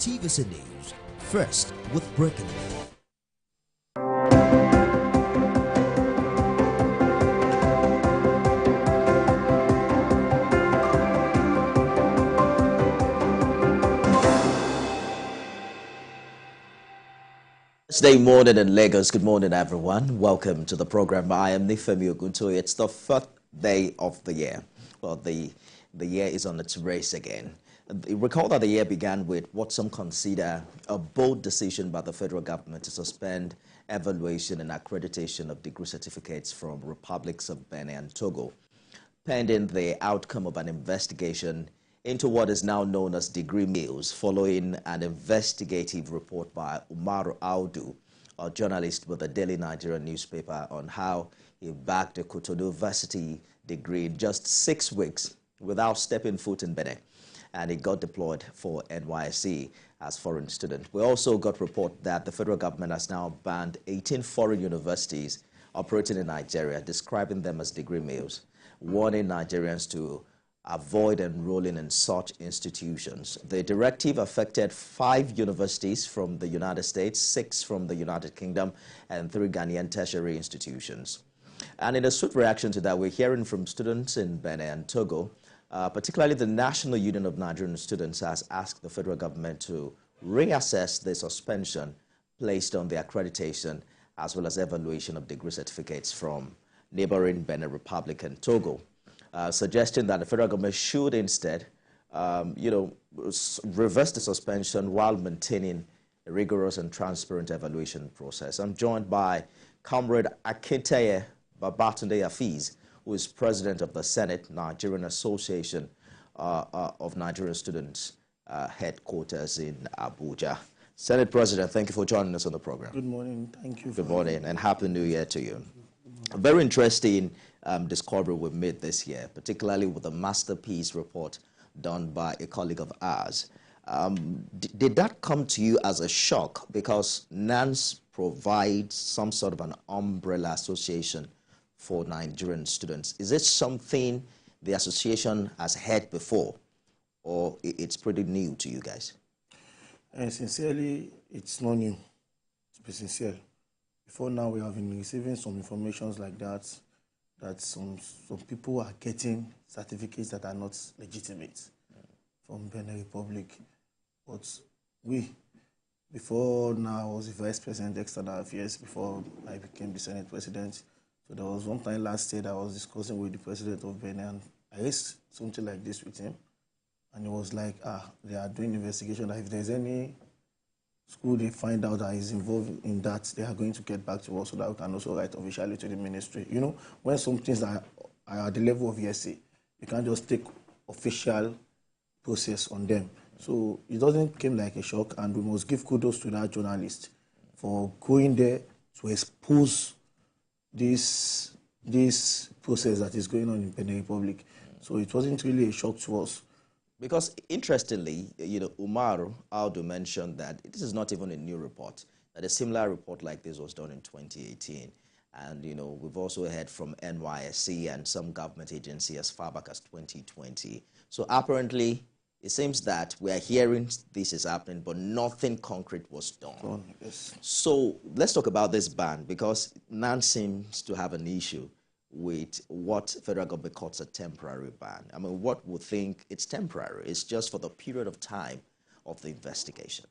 TVC News, first with breaking news. Wednesday morning in Lagos. Good morning, everyone. Welcome to the program. I am Nifemi Ogunto. It's the 4th day of the year. Well, the year is on its race again. Recall that the year began with what some consider a bold decision by the federal government to suspend evaluation and accreditation of degree certificates from republics of Benin and Togo, pending the outcome of an investigation into what is now known as degree mills, following an investigative report by Umaru Audu, a journalist with the Daily Nigerian newspaper, on how he bagged a Cotonou University degree in just 6 weeks without stepping foot in Benin, and he got deployed for NYSC as foreign student. We also got report that the federal government has now banned 18 foreign universities operating in Nigeria, describing them as degree mills, warning Nigerians to avoid enrolling in such institutions. The directive affected 5 universities from the United States, 6 from the United Kingdom, and 3 Ghanaian tertiary institutions. And in a swift reaction to that, we're hearing from students in Benin and Togo, particularly the National Union of Nigerian Students has asked the federal government to reassess the suspension placed on the accreditation as well as evaluation of degree certificates from neighboring Benin Republic and Togo. Suggesting that the federal government should instead, reverse the suspension while maintaining a rigorous and transparent evaluation process. I'm joined by Comrade Akinteye Babatunde Afiz, who is president of the Senate Nigerian Association of Nigerian Students headquarters in Abuja. Senate President, thank you for joining us on the program. Good morning. Thank you. Good morning and Happy New Year to you. A very interesting discovery we've made this year, particularly with the masterpiece report done by a colleague of ours. Did that come to you as a shock? Because NANS provides some sort of an umbrella association for Nigerian students. Is it something the association has had before, or it's pretty new to you guys? Sincerely, it's not new, to be sincere. Before now, we have been receiving some informations like that some people are getting certificates that are not legitimate from Benin Republic. But before now, I was the Vice President, External Affairs, before I became the Senate President. So there was one time last year that I was discussing with the President of Benin, and I raised something like this with him. And he was like, they are doing investigation, that if there's any school they find out that is involved in that, they are going to get back to us so that we can also write officially to the ministry. You know, when some things are at the level of ESA, you can't just take official process on them. So it doesn't come like a shock, and we must give kudos to that journalist for going there to expose this process that is going on in Benin Republic. So it wasn't really a shock to us. Because interestingly, Umaru Audu mentioned that this is not even a new report, that a similar report like this was done in 2018. And, we've also heard from NYSC and some government agency as far back as 2020. So apparently, it seems that we are hearing this is happening, but nothing concrete was done. Yes. So let's talk about this ban, because NAN seems to have an issue with what federal government calls a temporary ban. I mean, what would think it's temporary? It's just for the period of time of the investigation.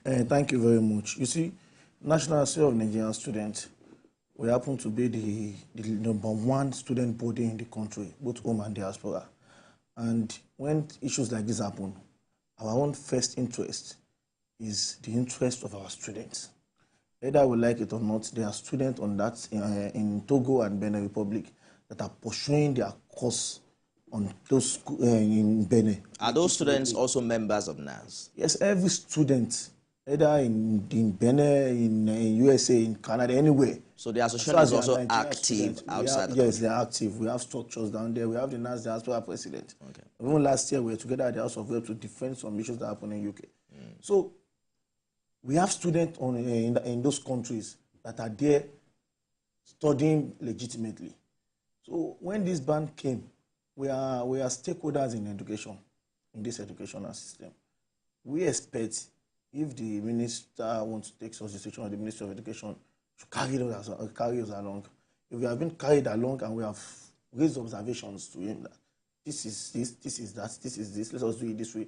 Thank you very much. You see, National Association of Nigerian Students, we happen to be the #1 student body in the country, both home and diaspora. And when issues like this happen, our own first interest is the interest of our students. Whether we like it or not, there are students on that in Togo and Benin Republic that are pursuing their course on those in Benin. Are those students also members of NANS? Yes, every student, either in Benin, in USA, in Canada, anywhere. So the association is also active outside? Yes, they are active. We have structures down there. We have the NANS diaspora president. Okay. Even last year, we were together at the House of Reps to defend some issues that happen in UK. So we have students in those countries that are there studying legitimately. So when this ban came, we are stakeholders in education, in this educational system. we expect if the minister wants to take such decision, or the Ministry of Education should carry us along. If we have been carried along and we have raised observations to him that this is this, this is that, this is this, let us do it this way,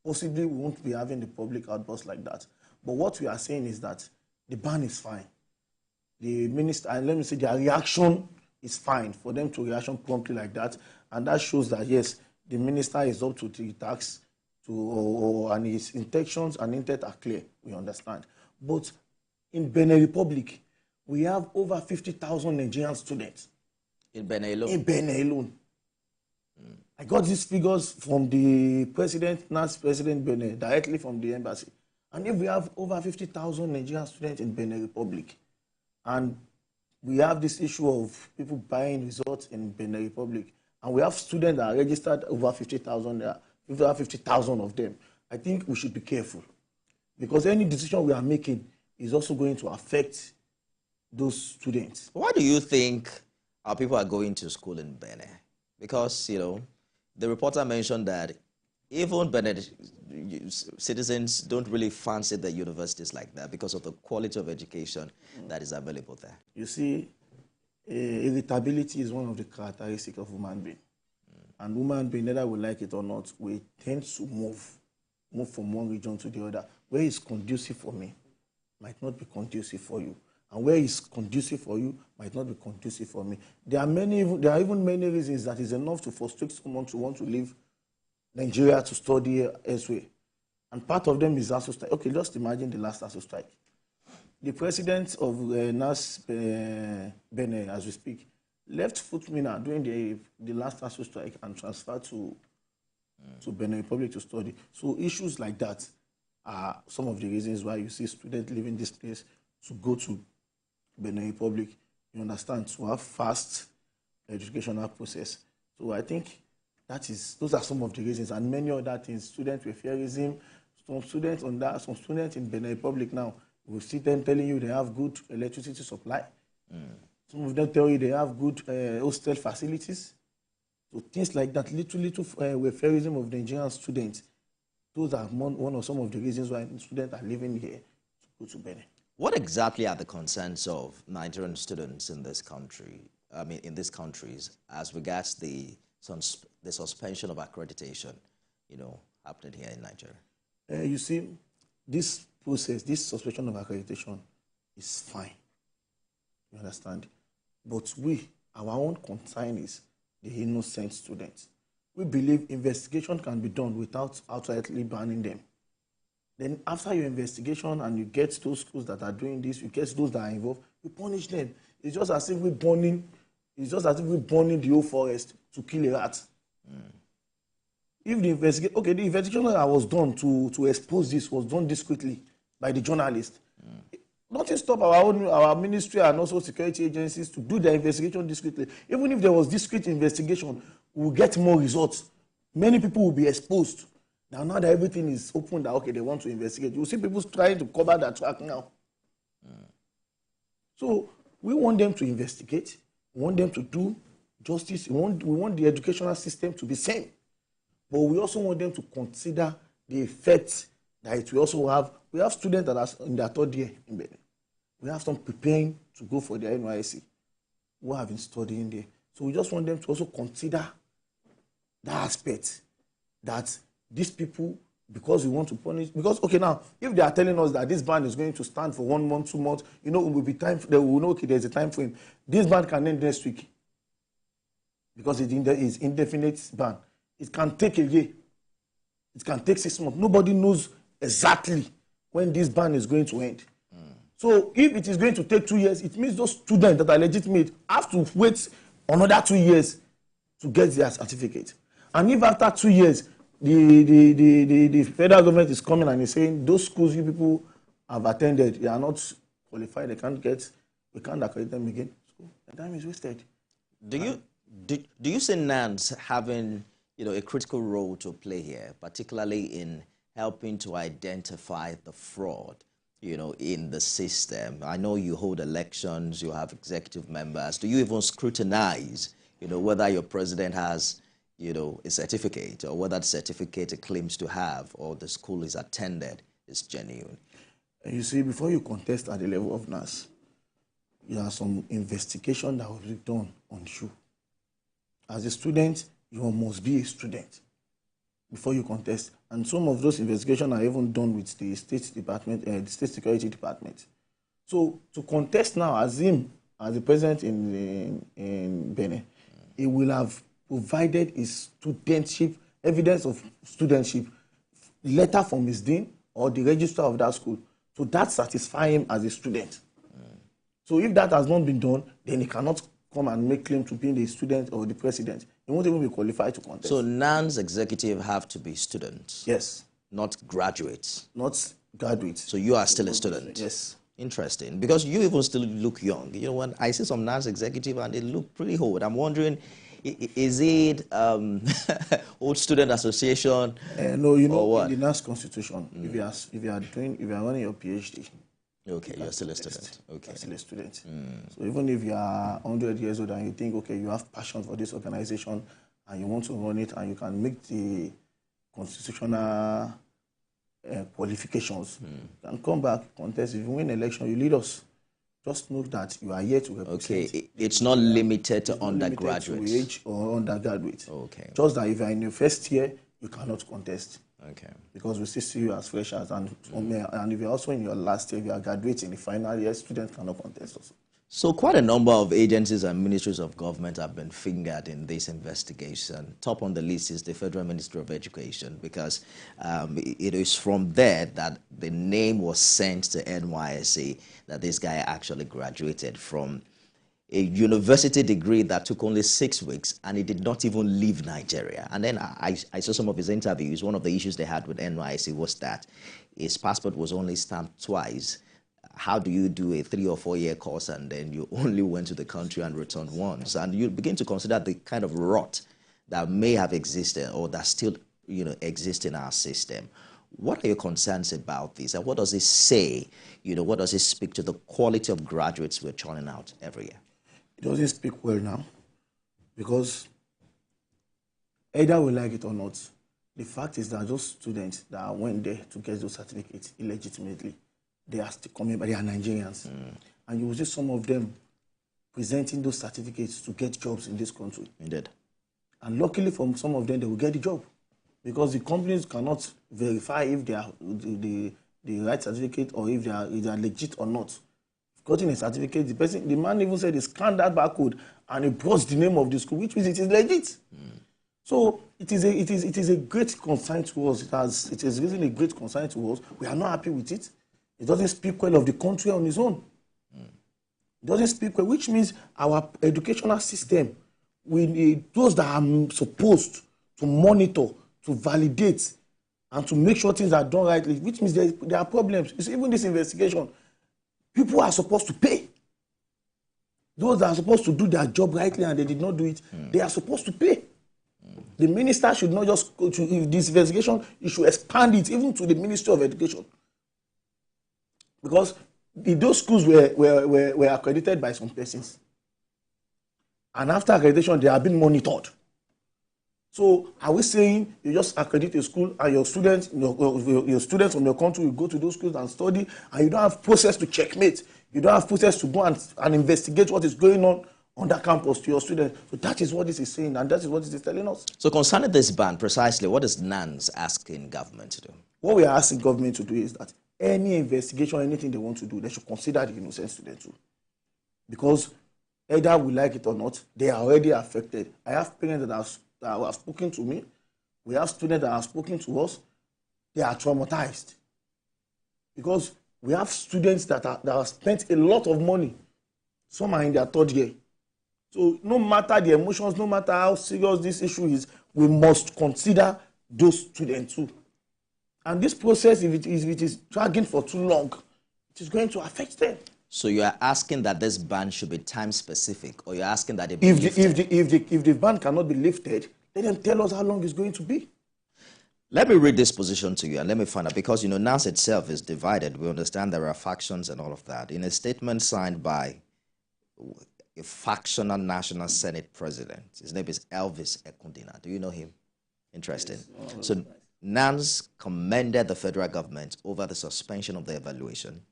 possibly we won't be having the public outburst like that. But what we are saying is that the ban is fine. The minister, and let me say their reaction is fine for them to reaction promptly like that. And that shows that, yes, the minister is up to the task and his intentions and intent are clear. We understand. But in Benin Republic, we have over 50,000 Nigerian students. In Benin alone? In Benin alone. I got these figures from the president, NAS President Benin, directly from the embassy. And if we have over 50,000 Nigerian students in Benin Republic, and we have this issue of people buying results in Benin Republic, and we have students that are registered over 50,000 there, over 50,000 of them, I think we should be careful. Because any decision we are making is also going to affect those students. Why do you think our people are going to school in Benin? Because, you know, the reporter mentioned that even Benin citizens don't really fancy the universities like that because of the quality of education that is available there. You see, irritability is one of the characteristics of human being. And human being, whether we like it or not, we tend to move from one region to the other. Where is conducive for me might not be conducive for you. And where is conducive for you might not be conducive for me. There are even many reasons that is enough to frustrate someone to want to leave Nigeria to study elsewhere. And part of them is ASU strike. Okay, just imagine the last ASU strike. The president of NAS Benin, as we speak, left Futmina during the last ASU strike and transferred to Benin Republic to study. So issues like that are some of the reasons why you see students leaving this place to go to Benin Republic. You understand, to have fast educational process. So I think those are some of the reasons, and many other things. Student refereeism, some students in Benin Republic now, we see them telling you they have good electricity supply. Some of them tell you they have good hostel facilities. So things like that, little refereeism of Nigerian students. Those are one of some of the reasons why students are living here to go to Benin. What exactly are the concerns of Nigerian students in this country, in these countries, as regards the suspension of accreditation, happening here in Nigeria? You see, this process, this suspension of accreditation is fine. You understand? But our own concern is the innocent students. We believe investigation can be done without outrightly banning them. Then after your investigation and you get those schools that are doing this, you get those that are involved, you punish them. It's just as if we're burning the whole forest to kill a rat. If the investigation that was done to expose this was done discreetly by the journalist. Nothing stop our ministry and also security agencies to do their investigation discreetly. Even if there was discreet investigation, we'll get more results. Many people will be exposed. Now that everything is open, that they want to investigate, you see people trying to cover that track now. So we want them to investigate. We want them to do justice. We want the educational system to be sane. But we also want them to consider the effect that it will also have. We have students that are in their third year in Benin. We have some preparing to go for their NYSC who have been studying there. So we just want them to also consider that aspect, that these people, because we want to punish, because, now, if they are telling us that this ban is going to stand for 1 month, 2 months, it will be time, they will know, there's a time frame. This ban can end next week because it is indefinite ban. It can take a year. It can take 6 months. Nobody knows exactly when this ban is going to end. So if it is going to take 2 years, it means those students that are legitimate have to wait another 2 years to get their certificate. And if after 2 years, the federal government is coming and is saying those schools you people have attended, they are not qualified, we can't accredit them again, so the time is wasted. Do you see NANS having a critical role to play here, particularly in helping to identify the fraud in the system? I know you hold elections, you have executive members. Do you even scrutinize whether your president has a certificate, or whether the certificate it claims to have or the school is attended is genuine. And you see, before you contest at the level of NAS, there are some investigation that will be done on you. As a student, you must be a student before you contest. And some of those investigations are even done with the State Department, the State Security Department. So to contest now as him, as the president in Benin, he will have provided his studentship, evidence of studentship, letter from his dean or the registrar of that school. So that satisfies him as a student. So if that has not been done, then he cannot come and make claim to being the student or the president. He won't even be qualified to contest. So NAN's executive have to be students? Yes. Not graduates? Not graduates. So you are still a student? Yes. Interesting. Because you even still look young. You know, when I see some NAN's executive and they look pretty old, I'm wondering, is it Old Student Association? No, you know, what? in the NAS constitution, if you are running your PhD, okay, you're still a student. Okay, you're still a student. So even if you are 100 years old and you think, okay, you have passion for this organization and you want to run it and you can make the constitutional qualifications, you can come back, contest. If you win election, you lead us. Just know that you are here to represent. Okay, it's not limited to undergraduates. Limited to age or undergraduates. Okay. Just that if you are in your first year, you cannot contest. Okay. Because we still see you as freshers, and if you're also in your last year, if you are graduating, the final year, students cannot contest also. So quite a number of agencies and ministries of government have been fingered in this investigation. Top on the list is the Federal Ministry of Education, because it is from there that the name was sent to NYSC that this guy actually graduated from a university degree that took only 6 weeks, and he did not even leave Nigeria. And then I saw some of his interviews. One of the issues they had with NYSC was that his passport was only stamped twice. How do you do a 3 or 4 year course and then you only went to the country and returned once? And you begin to consider the kind of rot that may have existed or that still exists in our system. What are your concerns about this? And what does it say? What does it speak to the quality of graduates we're churning out every year? It doesn't speak well now, because either we like it or not, the fact is that those students that went there to get those certificates illegitimately, they are still coming, but they are Nigerians. And you will see some of them presenting those certificates to get jobs in this country. Indeed. And luckily for some of them, they will get the job, because the companies cannot verify if they are the right certificate or if they are legit or not. Gotten a certificate, the man even said he scanned that barcode and he brought the name of the school, which means it is legit. So it is a great concern to us. It is really a great concern to us. We are not happy with it. It doesn't speak well of the country on its own. It doesn't speak well, which means our educational system, we need those that are supposed to monitor, to validate, and to make sure things are done rightly, which means there are problems. You see, even this investigation, people are supposed to pay. Those that are supposed to do their job rightly and they did not do it, they are supposed to pay. The minister should not just go to this investigation, he should expand it even to the Ministry of Education. Because those schools were accredited by some persons. And after accreditation, they have been monitored. So are we saying you just accredit a school and your students from your country will go to those schools and study, and you don't have process to checkmate, you don't have process to go and investigate what is going on that campus to your students? So that is what this is saying, and that is what this is telling us. So concerning this ban, precisely, what is NANS asking government to do? What we are asking government to do is that any investigation, anything they want to do, they should consider the innocent student too. Because either we like it or not, they are already affected. I have parents that have spoken to me. We have students that have spoken to us. They are traumatized. Because we have students that have spent a lot of money. Some are in their 3rd year. So no matter the emotions, no matter how serious this issue is, we must consider those students too. And this process, if it is dragging for too long, it is going to affect them. So you are asking that this ban should be time specific, or you're asking that it be lifted? If the ban cannot be lifted, let them tell us how long it's going to be. Let me read this position to you and let me find out, because NANS itself is divided. We understand there are factions and all of that. In a statement signed by a factional National Senate president. His name is Elvis Ekundina. Do you know him? Interesting. Yes. So Nance commended the federal government over the suspension of the evaluation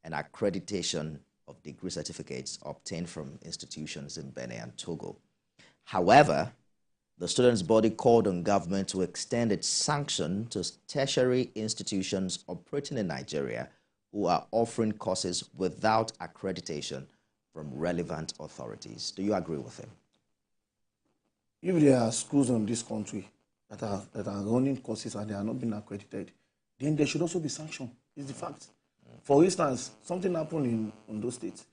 and accreditation of degree certificates obtained from institutions in Benin and Togo. However, the students' body called on government to extend its sanction to tertiary institutions operating in Nigeria who are offering courses without accreditation from relevant authorities. Do you agree with him? If there are schools in this country that are running courses and they are not being accredited, then there should also be sanction. It's the fact. For instance, something happened in Ondo State.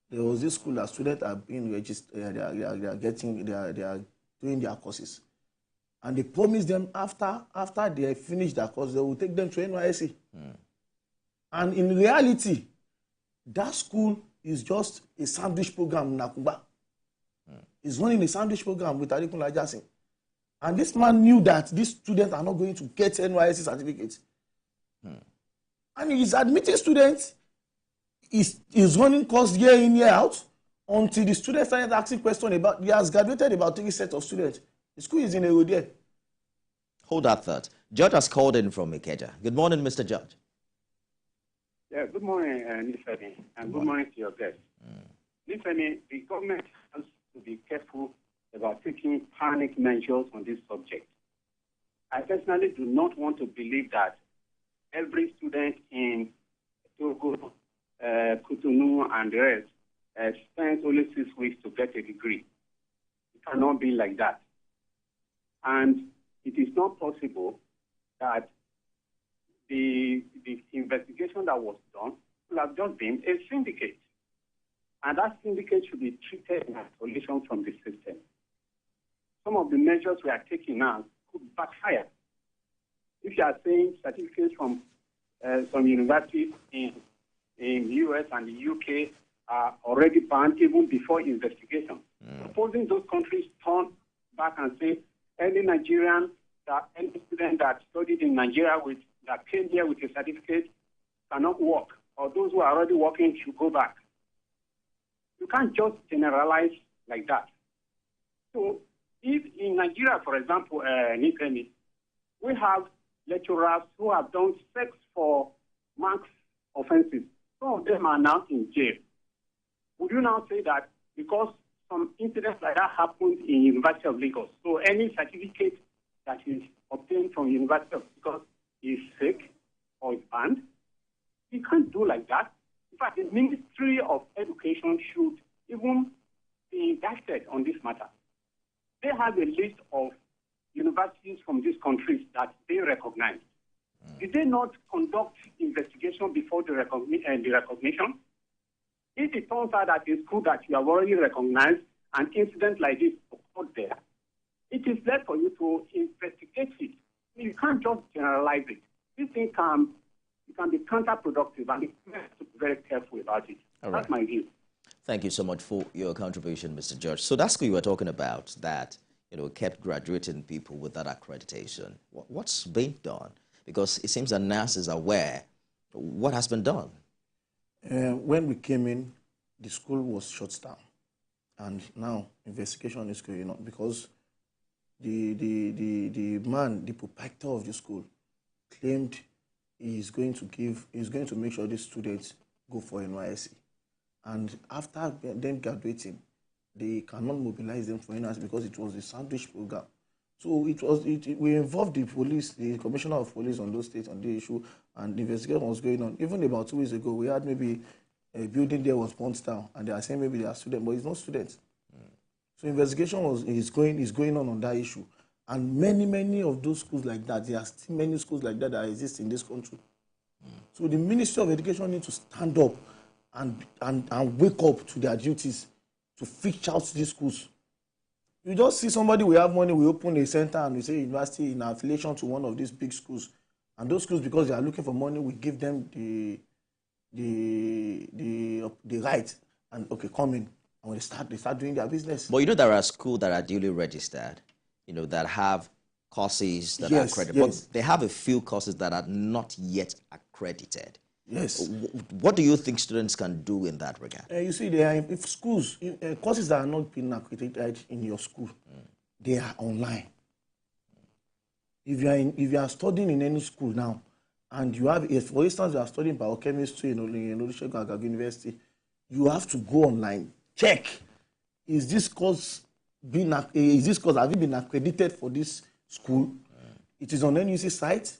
There was this school that students are being registered. They are doing their courses, and they promised them after they finish their course, they will take them to NYSC. And in reality, that school is just a sandwich program in Nakuba. He's running a sandwich program with Adikun Lajasin. And this man knew that these students are not going to get NYSC certificates. And he's admitting students, is running course year in, year out, until the students started asking questions about, he has graduated about 3 sets of students. The school is in a road there. Hold that thought. George has called in from Ikeja. Good morning, Mr. George. Yeah, good morning, Nifemi, and good morning to your guests. Nifemi, the government has to be careful about taking panic measures on this subject. I personally do not want to believe that every student in Togo, Cotonou, and the rest spends only 6 weeks to get a degree. It cannot be like that. And it is not possible that the investigation that was done will have just been a syndicate. And that syndicate should be treated in isolation from the system. Some of the measures we are taking now could backfire. If you are saying certificates from some universities in the US and the UK are already banned even before investigation, supposing those countries turn back and say any Nigerian, any student that studied in Nigeria that came here with a certificate cannot work, or those who are already working should go back. You can't just generalize like that. So if in Nigeria, for example, Nifemi, we have lecturers who have done sex for marks offenses. Some of them are now in jail. Would you now say that because some incidents like that happened in University of Lagos, so any certificate that is obtained from University of Lagos is fake or is banned? You can't do like that. In fact, the Ministry of Education should even be indicted on this matter. They have a list of universities from these countries that they recognize. Did they not conduct investigation before the recognition? If it turns out that a school that you have already recognized an incident like this occurred there, it is left for you to investigate it. You can't just generalize it. This thing can be counterproductive, and you have to be very careful about it. All That's right. my view. Thank you so much for your contribution, Mr. George. So that school you were talking about that, kept graduating people without accreditation. What's being done? Because it seems that NAS is aware what has been done. When we came in, the school was shut down, and now investigation is going on because the man, the proprietor of the school, claimed he's going to make sure the students go for NYSC, and after them graduating, they cannot mobilize them for NYSC because it was a sandwich program. So we involved the police, the commissioner of police on those states on the issue, and the investigation was going on. Even about 2 weeks ago, we had maybe a building there was burnt down, and they are saying maybe they are students, but it's not students. So investigation is going on that issue, and many of those schools like that, there are still many schools like that exist in this country. So the Ministry of Education needs to stand up and wake up to their duties to fix out these schools. You just see somebody, we have money, we open a center and we say university in affiliation to one of these big schools. And those schools, because they are looking for money, we give them the right and come in. And when they start doing their business. But there are schools that are duly registered, that have courses that are accredited. Yes. But they have a few courses that are not yet accredited. Yes. What do you think students can do in that regard? You see, if schools, courses that are not being accredited in your school, they are online. If you are studying in any school now, and you have, if for instance you are studying biochemistry in Olusegun Agagu University, you have to go online, check, is this course have you been accredited for this school? It is on NUC site.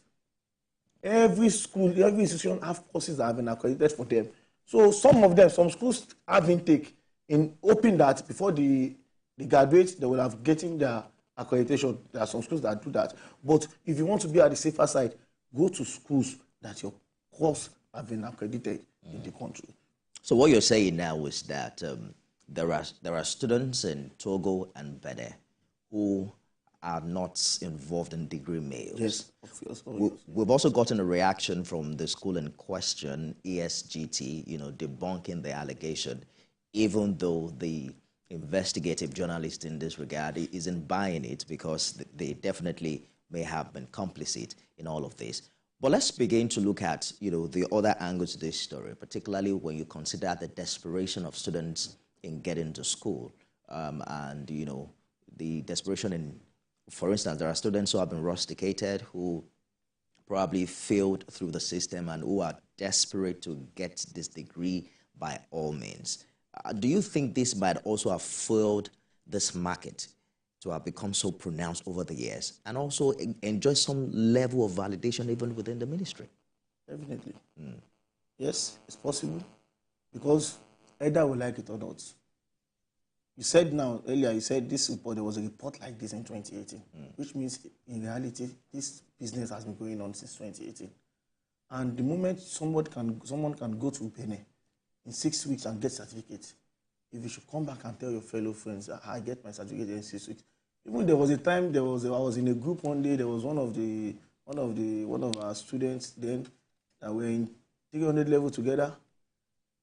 Every school, every institution have courses that have been accredited for them. So some schools have intake in hoping that before they graduate, they will have getting their accreditation. There are some schools that do that. But if you want to be at the safer side, go to schools that your course have been accredited in the country. So what you're saying now is that there are students in Togo and Benin who are not involved in degree mails. Yes, of course. We've also gotten a reaction from the school in question, ESGT, debunking the allegation, even though the investigative journalist in this regard isn't buying it because they definitely may have been complicit in all of this. But let's begin to look at, the other angles to this story, particularly when you consider the desperation of students in getting to school, and, the desperation in, for instance, there are students who have been rusticated, who probably failed through the system and who are desperate to get this degree by all means. Do you think this might also have fueled this market to have become so pronounced over the years and also enjoy some level of validation even within the ministry? Definitely. Yes, it's possible because either we like it or not. You said earlier, you said there was a report like this in 2018, which means in reality, this business has been going on since 2018. And the moment someone can go to Benin in 6 weeks and get certificate, if you should come back and tell your fellow friends, I get my certificate in 6 weeks. Even there was a time I was in a group one day. There was one of our students then that were in 300 level together,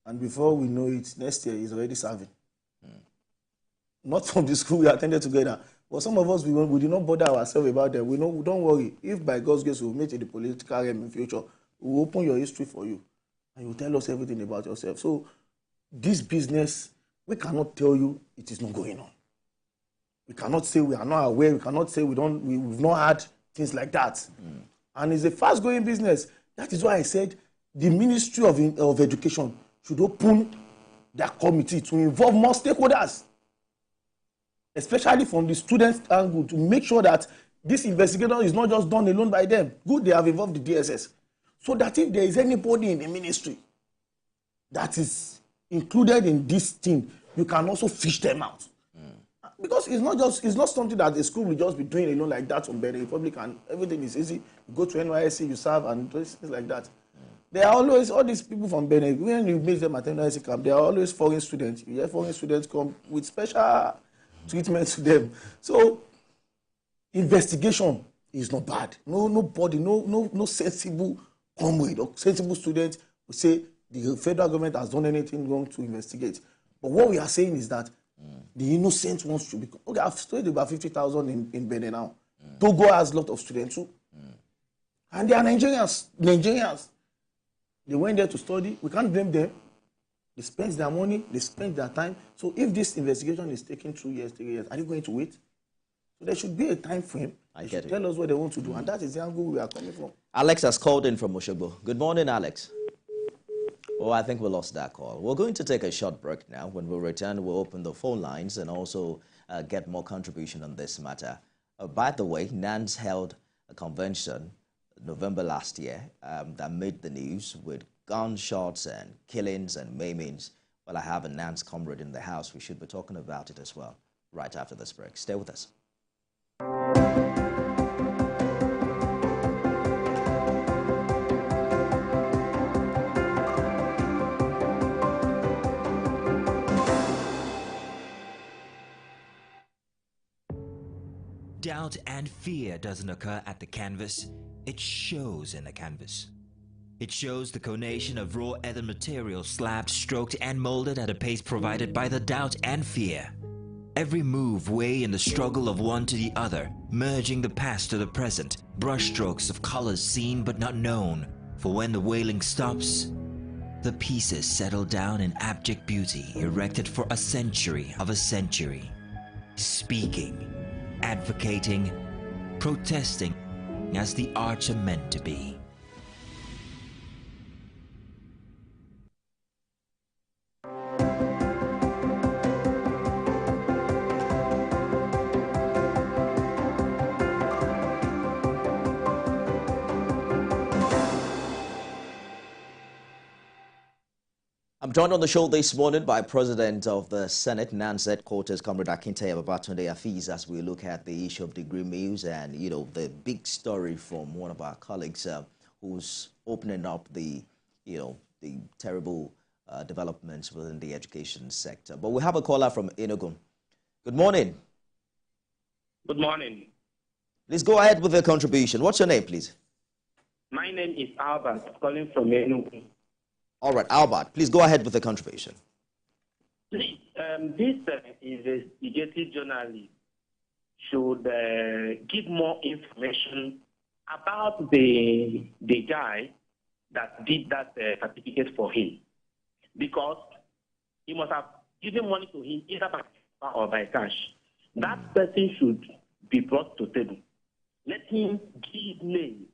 and before we know it, next year he's already serving. Not from the school we attended together, but some of us we did not bother ourselves about them. We don't worry. If by God's grace we will meet in the political realm in future, we will open your history for you, and you will tell us everything about yourself. So this business, we cannot tell you it is not going on. We cannot say we are not aware. We cannot say we've not had things like that. And it's a fast-growing business. That is why I said the Ministry of Education should open their committee to involve more stakeholders, especially from the students' angle, to make sure that this investigation is not just done alone by them. Good, they have involved the DSS. So that if there is anybody in the ministry that is included in this thing, you can also fish them out. Because it's not something that the school will just be doing alone like that from Benin Republic, and everything is easy. You go to NYSC, you serve, and things like that. There are always all these people from Benin. When you meet them at NYSC camp, there are always foreign students. You hear foreign students come with special treatment to them. So investigation is not bad. No sensible comrade or sensible student will say the federal government has done anything wrong to investigate. But what we are saying is that the innocent ones should be. Okay, I've studied about 50,000 in Benin now. Togo has a lot of students too. And they are Nigerians. They went there to study. We can't blame them. They spend their money, they spend their time. So if this investigation is taking 2 years, 3 years, are you going to wait? So there should be a time frame. They should tell us what they want to do. And that is the angle we are coming from. Alex has called in from Oshogbo. Good morning, Alex. Oh, I think we lost that call. We're going to take a short break now. When we return, we'll open the phone lines and also get more contribution on this matter. By the way, NANS held a convention November last year that made the news with gunshots and killings and maimings. Well, I have a NANS comrade in the house. We should be talking about it as well right after this break. Stay with us. Doubt and fear doesn't occur at the canvas, it shows in the canvas. It shows the conation of raw earthen material slabbed, stroked and molded at a pace provided by the doubt and fear. Every move way in the struggle of one to the other, merging the past to the present, brushstrokes of colors seen but not known, For when the wailing stops, the pieces settle down in abject beauty erected for a century of a century, speaking, advocating, protesting as the arts are meant to be. I'm joined on the show this morning by President of the Senate, NANS headquarters, Comrade Akintaye Babatunde Afeez, as we look at the issue of degree mills and, the big story from one of our colleagues who's opening up the terrible developments within the education sector. But we have a caller from Enugu. Good morning. Good morning. Please go ahead with your contribution. What's your name, please? My name is Albert, calling from Enugu. All right, Albert, please go ahead with the contribution. Please, this investigative journalist should give more information about the guy that did that certificate for him, because he must have given money to him either by paper or by cash. That person should be brought to table. Let him give names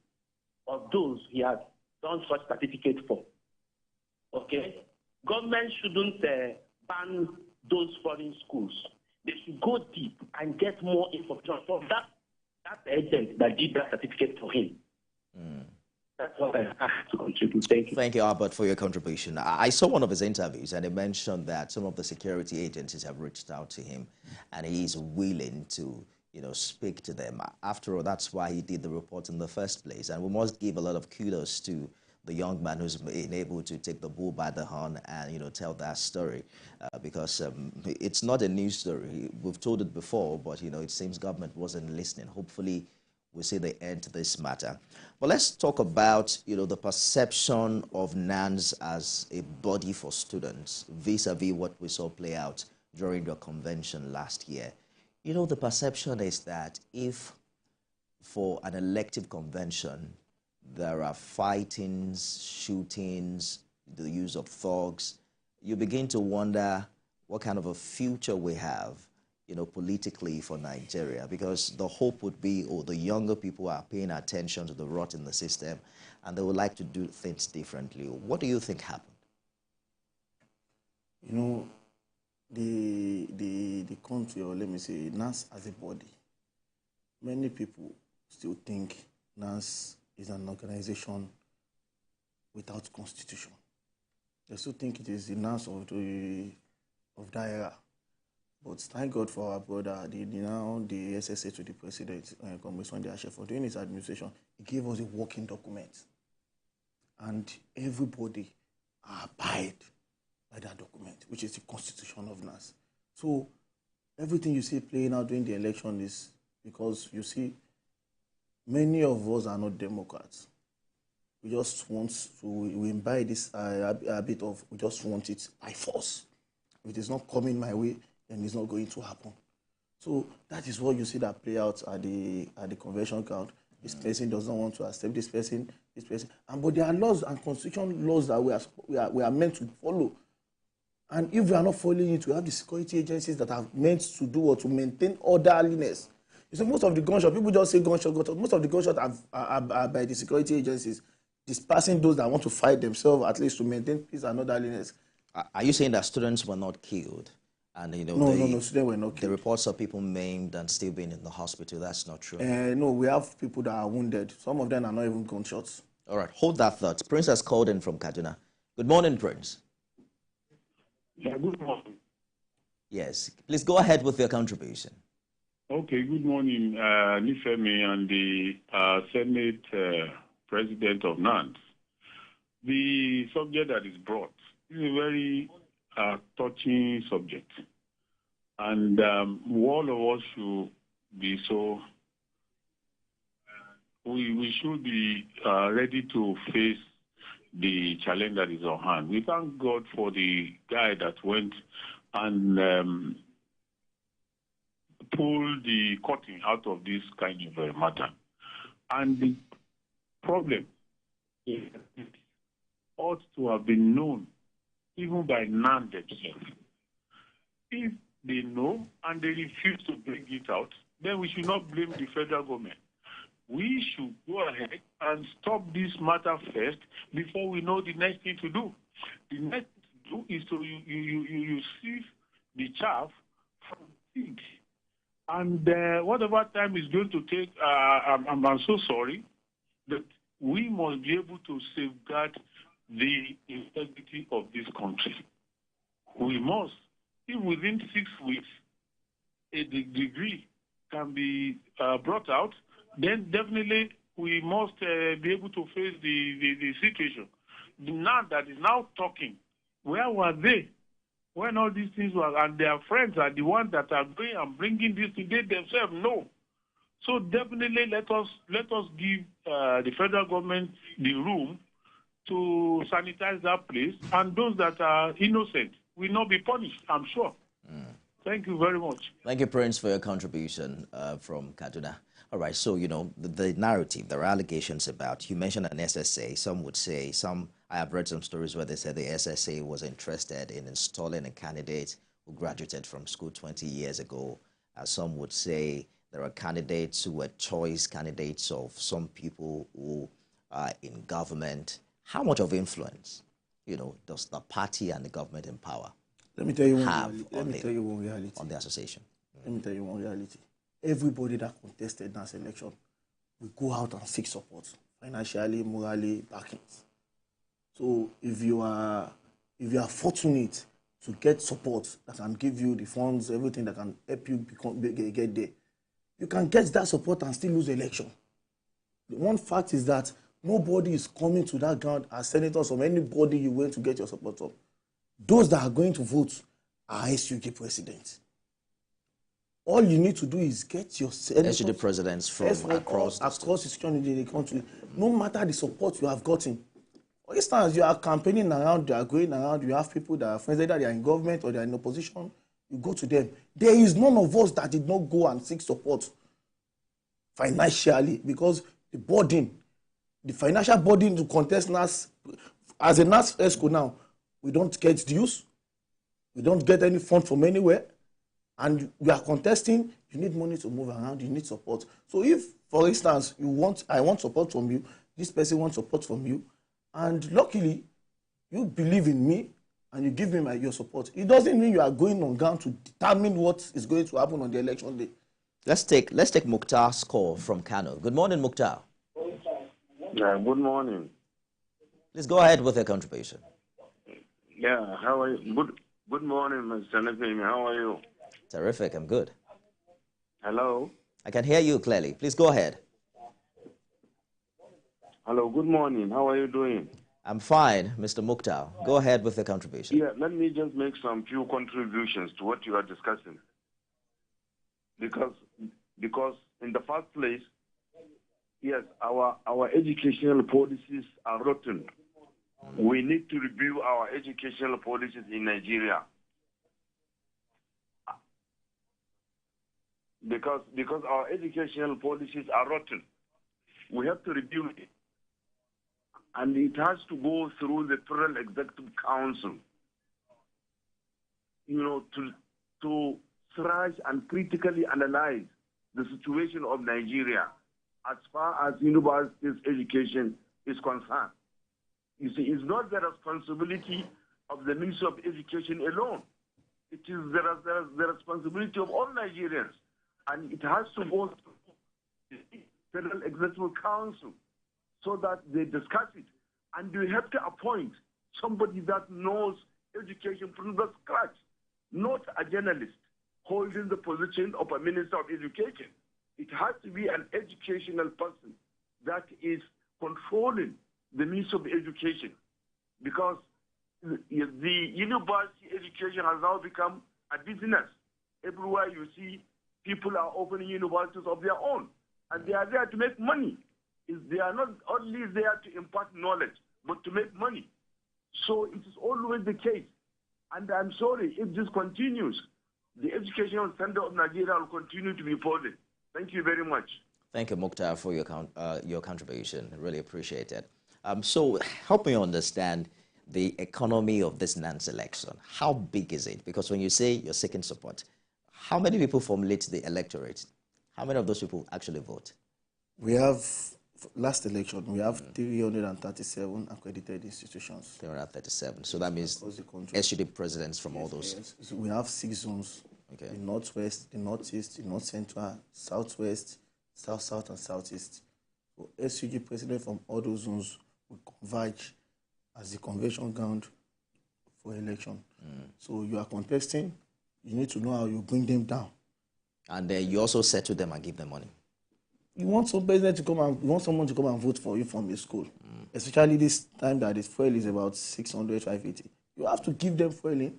of those he has done such certificate for. Okay? Government shouldn't ban those foreign schools. They should go deep and get more information from that agent that did that certificate for him. That's what I have to contribute. Thank you. Thank you, Albert, for your contribution. I saw one of his interviews, and he mentioned that some of the security agencies have reached out to him, and he is willing to, speak to them. After all, that's why he did the report in the first place. And we must give a lot of kudos to the young man who's been able to take the bull by the horn and, tell that story, because it's not a new story. We've told it before, but, it seems government wasn't listening. Hopefully, we'll see the end to this matter. But let's talk about, the perception of NANS as a body for students vis-a-vis what we saw play out during the convention last year. The perception is that if for an elective convention, there are fightings, shootings, the use of thugs, you begin to wonder what kind of a future we have, politically for Nigeria, because the hope would be, the younger people are paying attention to the rot in the system and they would like to do things differently. What do you think happened? The country, or let me say, NAS as a body, many people still think NAS is an organization without constitution. They still think it is the NAS of that era. But thank God for our brother, the SSA to the president, Commissioner Ashe, for doing his administration. He gave us a working document. And everybody abide by that document, which is the constitution of NAS. So everything you see playing out during the election is because you see many of us are not Democrats. We just want to, we imbibe this habit of, we just want it by force. If it is not coming my way, then it's not going to happen. So that is what you see that play out at the convention ground. This person does not want to accept this person. But there are laws and constitution laws that we are meant to follow. And if we are not following it, we have the security agencies that are meant to do or to maintain orderliness. You see, most of the gunshots, people just say gunshot. Most of the gunshots are by the security agencies, dispersing those that want to fight themselves, at least to maintain peace and orderliness. Are you saying that students were not killed? And No, students were not killed. The reports of people maimed and still being in the hospital, that's not true. No, we have people that are wounded. Some of them are not even gunshots. All right, hold that thought. Prince has called in from Kaduna. Good morning, Prince. Yeah, good morning. Yes, please go ahead with your contribution. Okay, good morning, Nifemi and the Senate President of NANS. The subject that is brought is a very touching subject. And all of us should be so, we should be ready to face the challenge that is on hand. We thank God for the guy that went and pulled the curtain out of this kind of matter. And the problem ought to have been known even by none themselves. If they know and they refuse to bring it out, then we should not blame the federal government. We should go ahead and stop this matter first before we know the next thing to do. The next thing to do is to you sieve the chaff from seed. And whatever time is going to take, I'm so sorry, but we must be able to safeguard the integrity of this country. We must. If within 6 weeks a degree can be brought out, then definitely we must be able to face the situation. Now that is now talking, where were they when all these things were? And their friends are the ones that are going and bringing this to they themselves know. So definitely let us give the federal government the room to sanitize that place, and those that are innocent will not be punished, I'm sure. Thank you very much. Thank you, Prince, for your contribution from Kaduna. All right, so, you know, the narrative, there are allegations about, you mentioned an SSA. Some would say, I have read some stories where they said the SSA was interested in installing a candidate who graduated from school 20 years ago. Some would say there are candidates who were choice candidates of some people who are in government. How much of influence, you know, does the party and the government in power Let me tell you have one reality. On the association? Let me tell you one reality. Everybody that contested that election will go out and seek support, financially, morally, backing. So if you are fortunate to get support that can give you the funds, everything that can help you get there, you can get that support and still lose the election. The one fact is that nobody is coming to that ground as senators or anybody you went to get your support from. Those that are going to vote are SUG presidents. All you need to do is get your senators, SUG presidents from across the institution in the country, no matter the support you have gotten. For instance, you are campaigning around, you are going around, you have people that are friends, either they are in government or they are in opposition, you go to them. There is none of us that did not go and seek support financially, because the financial burden to contest NAS, as a NAS ESCO now, we don't get dues, we don't get any fund from anywhere, and we are contesting. You need money to move around, you need support. So if, for instance, I want support from you, this person wants support from you, and luckily, you believe in me, and you give me your support, it doesn't mean you are going on ground to determine what is going to happen on the election day. Let's take Mukhtar's call from Kano. Good morning, Mukhtar. Yeah, good morning. Please go ahead with your contribution. Yeah, how are you? Good morning, Mr. Nefemi. How are you? Terrific, I'm good. Hello? I can hear you clearly. Please go ahead. Hello, good morning. How are you doing? I'm fine, Mr. Mukhtar. Go ahead with the contribution. Yeah, let me just make some few contributions to what you are discussing. Because in the first place, yes, our educational policies are rotten. We need to review our educational policies in Nigeria. Because our educational policies are rotten. We have to review it. And it has to go through the Federal Executive Council, you know, to thrash and critically analyze the situation of Nigeria as far as universities education is concerned. You see, it's not the responsibility of the Ministry of Education alone. It is the responsibility of all Nigerians. And it has to go through the Federal Executive Council so that they discuss it. And you have to appoint somebody that knows education from the scratch, not a journalist holding the position of a Minister of Education. It has to be an educational person that is controlling the Ministry of Education, because the university education has now become a business. Everywhere you see, people are opening universities of their own, and they are there to make money. They are not only there to impart knowledge, but to make money. So it is always the case. And I'm sorry, if this continues, the educational center of Nigeria will continue to be falling. Thank you very much. Thank you, Mukhtar, for your contribution. I really appreciate it. So help me understand the economy of this Nance election. How big is it? Because when you say you're seeking support, how many people formulate the electorate? How many of those people actually vote? We have, last election, we have 337 accredited institutions. 337. So that means Across the country. SUD presidents from all those. Yes. So we have 6 zones. Okay. The Northwest, the Northeast, the North Central, Southwest, South, and Southeast. So SUG president from all those zones will converge as the convention ground for election. So you are contesting, you need to know how you bring them down. And then you also settle them and give them money. You want some president to come and you want someone to come and vote for you from your school, especially this time that the fuel is about 600, 580. You have to give them fueling.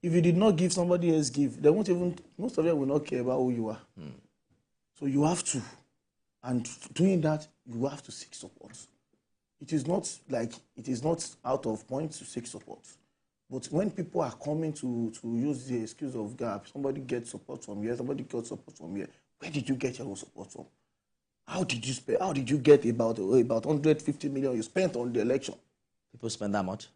If you did not give, somebody else give. They won't even. Most of them will not care about who you are. So you have to, and doing that, you have to seek support. It is not out of point to seek support. But when people are coming to use the excuse of gap, somebody gets support from here, somebody got support from here. Where did you get your own support from? How did you spend? How did you get about 150 million you spent on the election? People spend that much?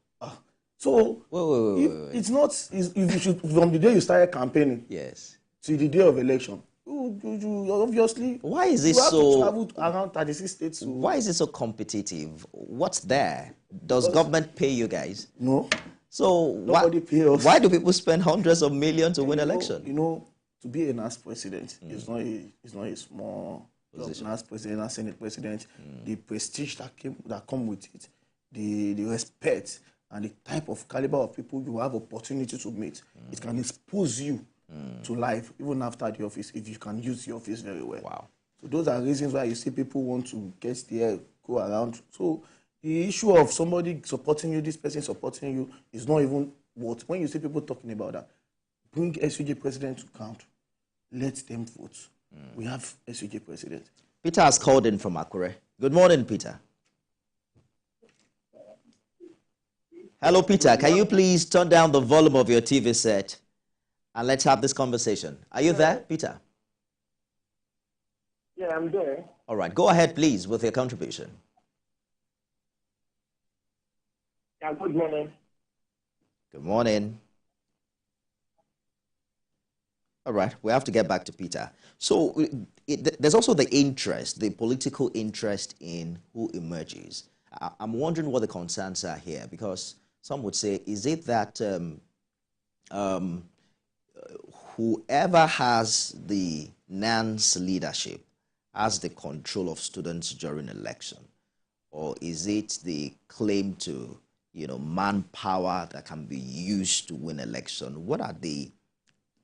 So Wait. it's not. If you should, from the day you started campaigning, Yes, to the day of election, you obviously. Why is it you have so? to travel around 36 states. Why is it so competitive? What's there? Does government pay you guys? No. So Nobody pay us. why do people spend hundreds of millions to win election? To be a NAS president is not a small position. NAS president, NAS Senate president. The prestige that come with it, the respect, and the type of caliber of people you have opportunity to meet, it can expose you to life even after the office if you can use the office very well. Wow. So those are reasons why you see people want to get there, go around. So the issue of somebody supporting you, this person supporting you, is not even what. When you see people talking about that, bring SUG president to count. Let them vote. We have SUG president. Peter has called in from Akure. Good morning, Peter. Hello, Peter. Can you please turn down the volume of your TV set and let's have this conversation? Are you there, Peter? Yeah, I'm there. All right. Go ahead, please, with your contribution. Yeah, good morning. Good morning. All right, we have to get back to Peter. So there's also the interest, the political interest in who emerges. I'm wondering what the concerns are here, because some would say, is it that whoever has the NANS leadership has the control of students during election? Or is it the claim to, manpower that can be used to win election? What are the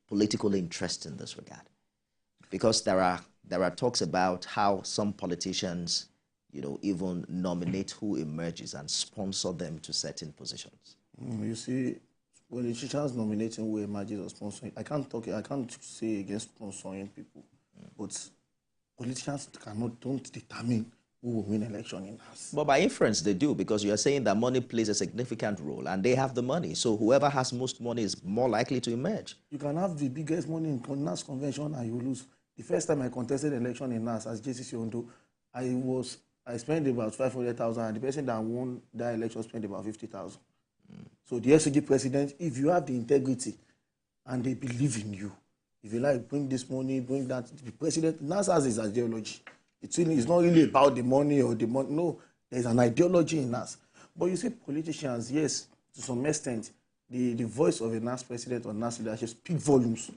political interests in this regard? Because there are talks about how some politicians, even nominate who emerges and sponsor them to certain positions. You see, politicians nominating who emerges or sponsoring. I can't say against sponsoring people, but politicians don't determine who will win election in us. But by inference, they do, because you are saying that money plays a significant role, and they have the money. So whoever has most money is more likely to emerge. You can have the biggest money in NAS convention and you lose. The first time I contested election in NAS as JCC Ondo, I spent about 500,000, and the person that won that election spent about 50,000. So the SUG president, if you have the integrity and they believe in you, if you like, bring this money, bring that, the president, NAS has his ideology. It's not really about the money or the money. No, there's an ideology in us. But you see, politicians, yes, to some extent, the voice of a NAS president or NAS leadership speak volumes.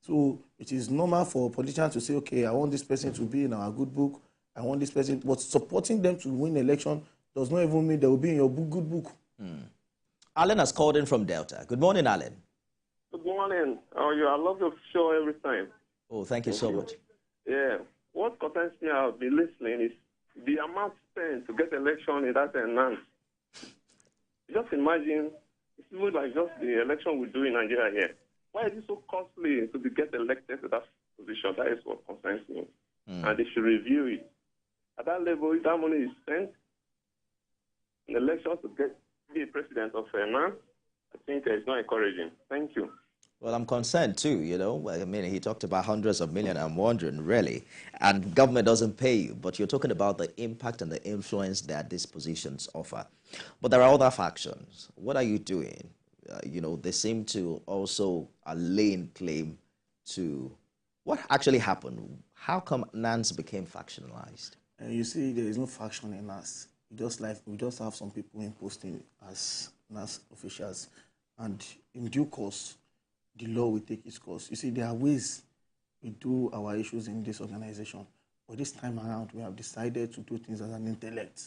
So it is normal for politicians to say, okay, I want this person to be in our good book. I want this person. But supporting them to win election does not even mean they will be in your good book. Alan has called in from Delta. Good morning, Alan. Good morning. How are you? I love your show every time. Oh, thank you so much. Yeah. What concerns me, I'll be listening, is the amount spent to get election in that enhanced. Just imagine, it's even like just the election we do in Nigeria here. Why is it so costly to get elected to that position? That is what concerns me. And they should review it. At that level, if that money is spent in elections to be a president of a man, I think it's not encouraging. Thank you. Well, I'm concerned too, you know. I mean, he talked about hundreds of millions. I'm wondering, really. And government doesn't pay you, but you're talking about the impact and the influence that these positions offer. But there are other factions. What are you doing? You know, they seem to also lay claim to what actually happened. How come NANS became factionalized? You see, there is no faction in us. We just have some people imposting as NAS officials. And in due course, the law will take its course. You see, there are ways we do our issues in this organization. But this time around, we have decided to do things as an intellect.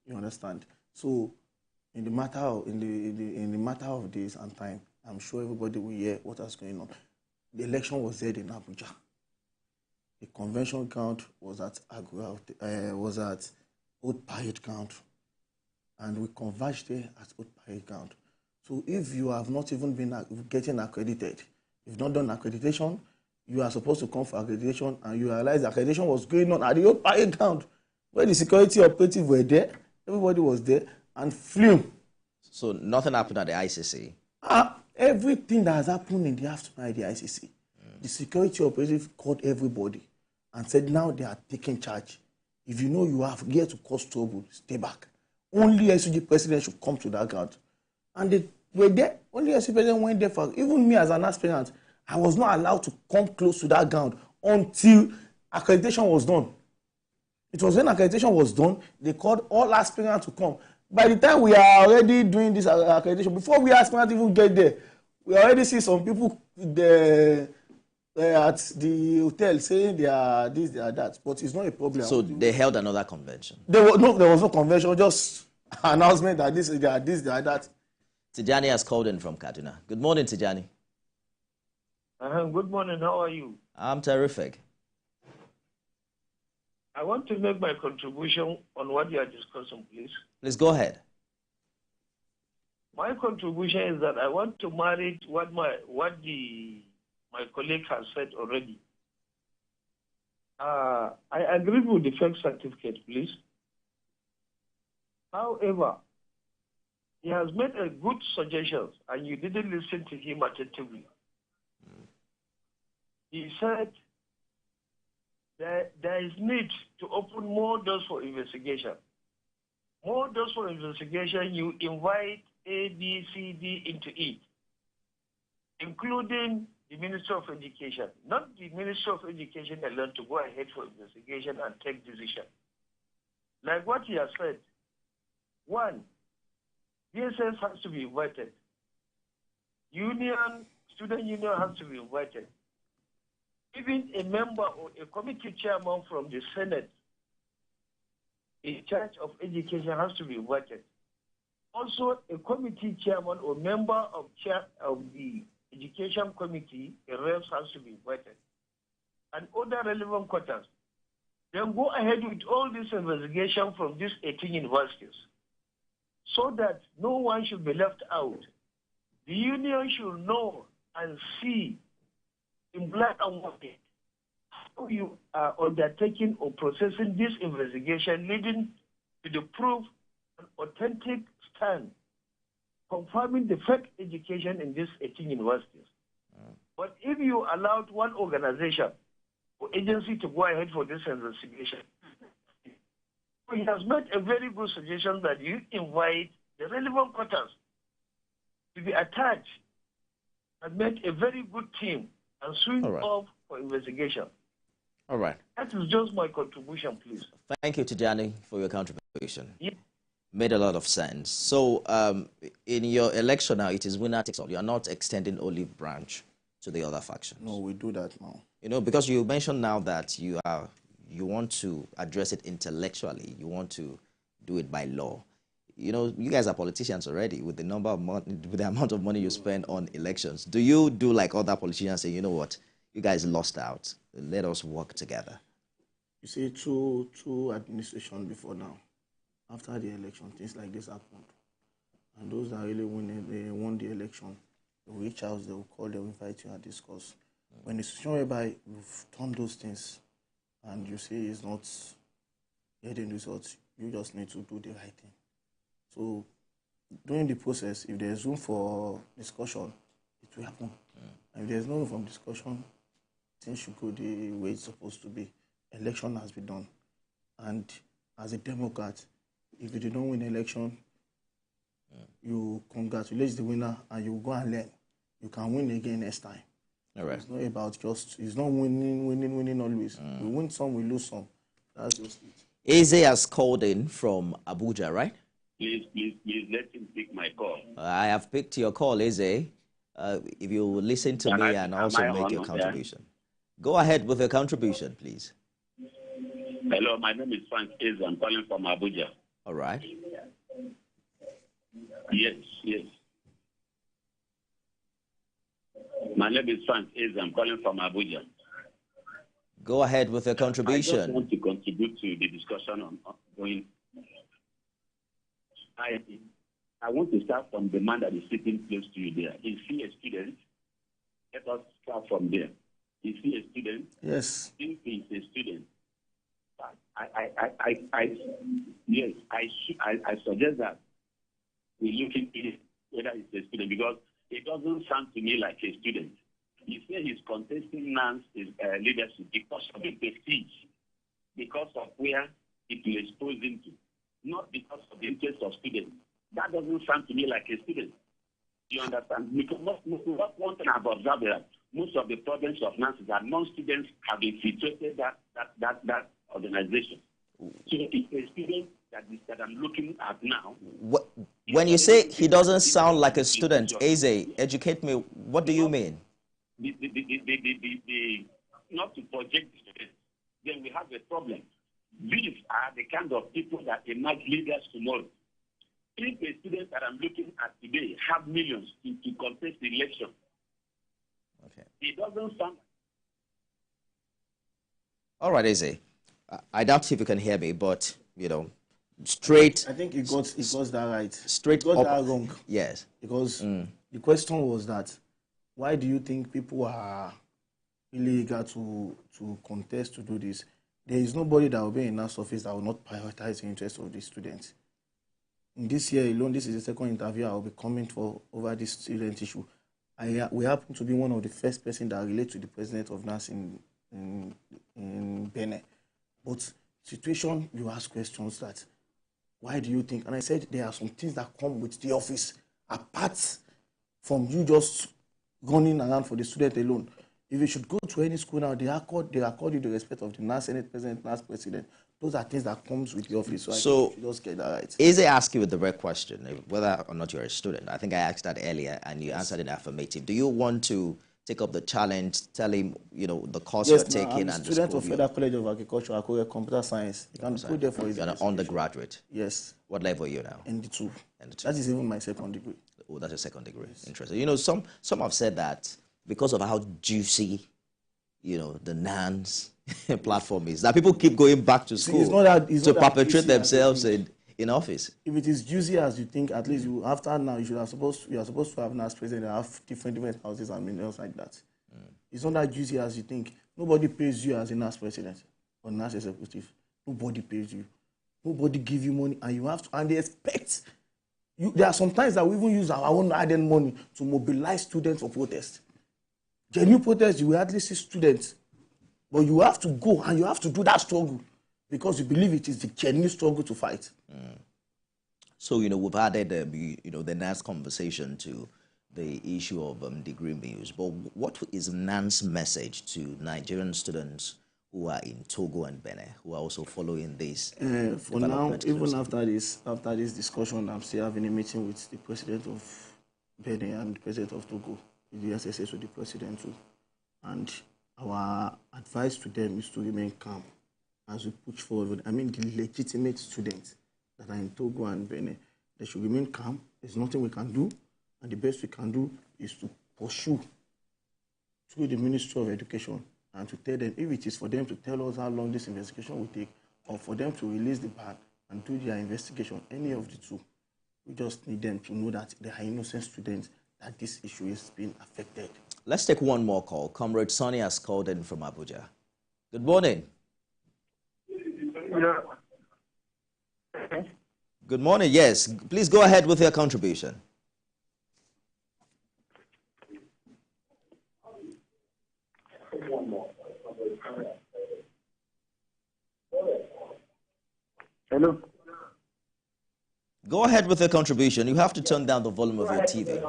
You understand? So, in the matter of days and time, I'm sure everybody will hear what is going on. The election was held in Abuja. The convention ground was at Old Parade Ground, and we converged there at Old Parade Ground. So if you have not even been getting accredited, you've not done accreditation, you are supposed to come for accreditation, and you realize accreditation was going on at the Old Parade Ground, where the security operatives were there, everybody was there, and flew. So nothing happened at the ICC? Everything that has happened in the afternoon at the ICC, the security operative called everybody and said, now they are taking charge. If you know you have here to cause trouble, stay back. Only SUG president should come to that ground. And they were there. Only SUG president went there for, even me as an aspirant, I was not allowed to come close to that ground until accreditation was done. It was when accreditation was done, they called all aspirants to come. By the time we are already doing this accreditation, before we aspirants even get there, we already see some people there at the hotel saying they are this, they are that, but it's not a problem. So they held another convention? There was no convention, just announcement that this, they are this, they are that. Tijani has called in from Kaduna. Good morning, Tijani. Good morning, how are you? I'm terrific. I want to make my contribution on what you are discussing, please. Please go ahead. My contribution is that I want to marry what my colleague has said already. I agree with the fake certificate, please. However, he has made a good suggestion, and you didn't listen to him attentively. He said that there is need to open more doors for investigation. More doors for investigation, you invite A, B, C, D into it, including the Minister of Education, not the Minister of Education alone to go ahead for investigation and take decision. Like what he has said, one, DSS has to be invited. Student union has to be invited. Even a member or a committee chairman from the Senate in charge of education has to be invited. Also, a committee chairman or member of the education committee, a reps has to be invited. And other relevant quarters. Then go ahead with all this investigation from these 18 universities so that no one should be left out. The union should know and see in black and white how you are undertaking or processing this investigation leading to the proof and authentic stand confirming the fake education in these 18 universities. But if you allowed one organization or agency to go ahead for this investigation, he has made a very good suggestion that you invite the relevant quarters to be attached and make a very good team and swing off for investigation. All right. That is just my contribution, please. Thank you, Tijani, for your contribution. Yeah. Made a lot of sense. So in your election now, it is winner takes all. You are not extending olive branch to the other factions. No, we do that now. You know, because you mentioned now that you want to address it intellectually. You want to do it by law. You know, you guys are politicians already with the number of money, with the amount of money you spend on elections. Do you do like other politicians say, you know what, you guys lost out. Let us work together. You see, two administration before now, after the election, things like this happened. And those that really won the election, they will reach out, they will call, they will invite you and discuss. When it's shown whereby you've done those things and you see it's not getting results, you just need to do the right thing. So during the process, if there's room for discussion, it will happen. And if there's no room for discussion, things should go the way it's supposed to be. Election has been done. And as a Democrat, if you don't win election, you congratulate the winner and you go and learn. You can win again next time. All right. It's not about it's not winning always. We win some, we lose some. That's just it. Eze has called in from Abuja, right? Please let him pick my call. I have picked your call, Eze. If you listen to me and also make your contribution. Go ahead with your contribution, please. Hello, my name is Frank Eze. I'm calling from Abuja. All right. Yes. My name is Frank Eze. I'm calling from Abuja. Go ahead with your contribution. I just want to contribute to the discussion on going. I want to start from the man that is sitting close to you there. Is he a student? Let us start from there. Is he a student? Yes. If he is a student, I suggest that we look into whether he's a student, because it doesn't sound to me like a student. He said he's contesting NAN's leadership because of the prestige, because of where it will expose him to, not because of the interest of students. That doesn't sound to me like a student. You understand? Because one thing I've observed is that most of the problems of NANS is that non-students have infiltrated that organization. So it's a student that I'm looking at now. When you say he doesn't sound like a student, Eze, educate me. What do you mean? Not to project the students, then we have a problem. These are the kind of people that emerge leaders tomorrow. If the students that I'm looking at today have millions to contest the election, okay, it doesn't sound. All right, Eze. I doubt if you can hear me, but straight. I think it got that right. Straight it got up. that wrong. Yes. Because the question was that, why do you think people are really eager to contest to do this? There is nobody that will be in NAS office that will not prioritize the interests of the students. In this year alone, this is the second interview I will be coming for over this student issue. We happen to be one of the first person that relate to the president of NAS in Benin. But situation, you ask questions that, why do you think? And I said there are some things that come with the office, apart from you just running around for the student alone. If you should go to any school now, they accord you the respect of the NAS Senate President, NAS President. Those are things that comes with the office. So I think you just get that right. Eze asked you with the right question, whether or not you're a student. I think I asked that earlier, and you answered in affirmative. Do you want to take up the challenge, tell him, the course you're taking? I'm a student of Federal College of Agriculture, Akure, Computer Science. You can go there for You're an undergraduate? Yes. What level are you now? ND2. That is even my second degree. Oh, that's your second degree. Yes. Interesting. Some have said that because of how juicy, the NANS platform is, that people keep going back to school to perpetrate themselves in office. If it is juicy as you think, at least you are supposed to have NAS president that have different houses and millions like that. It's not that juicy as you think. Nobody pays you as a NAS president or NAS executive. Nobody pays you. Nobody give you money, and you have to, and they expect you. There are some times that we even use our own hard-earned money to mobilize students for protest. Genuine protest, you will hardly see students, but you have to go and you have to do that struggle because you believe it is the genuine struggle to fight. So, we've added, the NANS conversation to the issue of degree meals. But what is NANS message to Nigerian students who are in Togo and Benin, who are also following this? For now, even after this discussion, I'm still having a meeting with the president of Benin and the president of Togo, the SSS with the president too. And our advice to them is to remain calm as we push forward. I mean, the legitimate students that are in Togo and Benin, they should remain calm. There's nothing we can do, and the best we can do is to pursue through the Ministry of Education and to tell them, if it is for them to tell us how long this investigation will take, or for them to release the ban and do their investigation, any of the two, we just need them to know that they are innocent students, that this issue is being affected. Let's take one more call. Comrade Sonny has called in from Abuja. Good morning. Yeah. Good morning. Yes, please go ahead with your contribution. Hello? Go ahead with your contribution. You have to turn down the volume of your TV.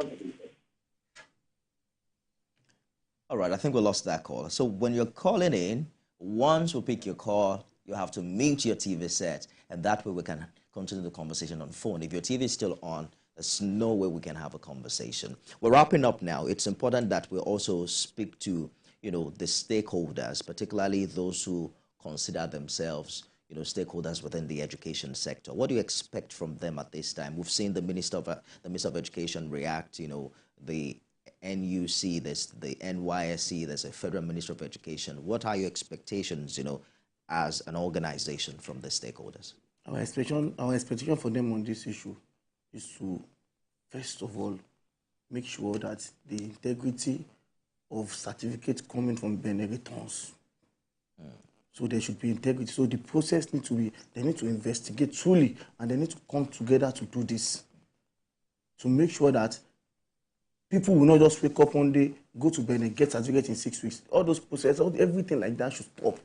All right, I think we lost that call. So when you're calling in, once we pick your call, you have to mute your TV set, and that way we can continue the conversation on phone. If your TV is still on, there's no way we can have a conversation. We're wrapping up now. It's important that we also speak to, the stakeholders, particularly those who consider themselves, stakeholders within the education sector. What do you expect from them at this time? We've seen the Minister of Education react, the NUC, there's the NYSC, there's a Federal Ministry of Education. What are your expectations, as an organization from the stakeholders? Our expectation for them on this issue is to, first of all, make sure that the integrity of certificates coming from Benin returns. So there should be integrity. So the process they need to investigate truly, and they need to come together to do this. To make sure that people will not just wake up one day, go to Benin, get certificate in 6 weeks. All those processes, everything like that should stop.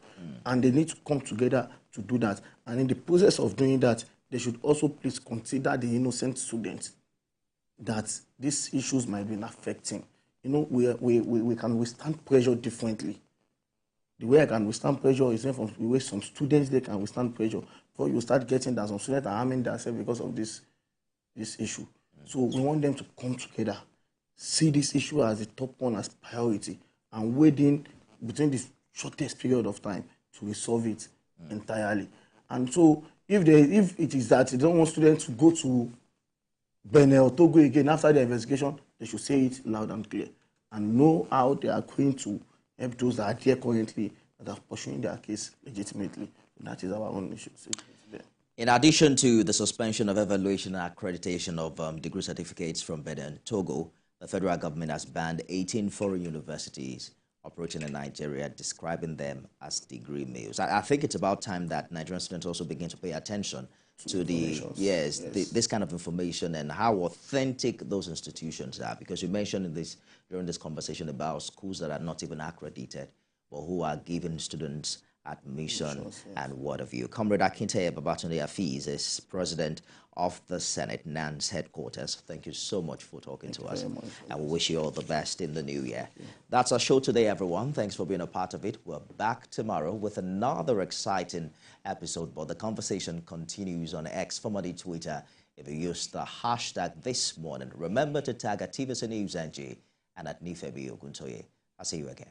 And they need to come together to do that. And in the process of doing that, they should also please consider the innocent students that these issues might be affecting. We can withstand pressure differently. The way I can withstand pressure is from the way some students, they can withstand pressure. Before you start getting that some students are harming themselves because of this issue. So we want them to come together, see this issue as a top one, as priority, and waiting between the shortest period of time to resolve it entirely. And so if it is that they don't want students to go to Benin or Togo again after the investigation, they should say it loud and clear and know how they are going to help those that are there currently that are pursuing their case legitimately. And that is our own issue. In addition to the suspension of evaluation and accreditation of degree certificates from Benin and Togo, the federal government has banned 18 foreign universities operating in Nigeria, describing them as degree mills. I think it's about time that Nigerian students also begin to pay attention to this kind of information and how authentic those institutions are. Because you mentioned during this conversation about schools that are not even accredited, but who are giving students admission and what have you. Comrade Akinteye Babatunde Afeez is president of the Senate NANS headquarters. Thank you so much for talking to us, and we wish you all the best in the new year. That's our show today, everyone. Thanks for being a part of it. We're back tomorrow with another exciting episode, but the conversation continues on X, formerly Twitter. If you use the hashtag this morning, remember to tag at TVC News NG and at Nifemi Oguntoye. I'll see you again.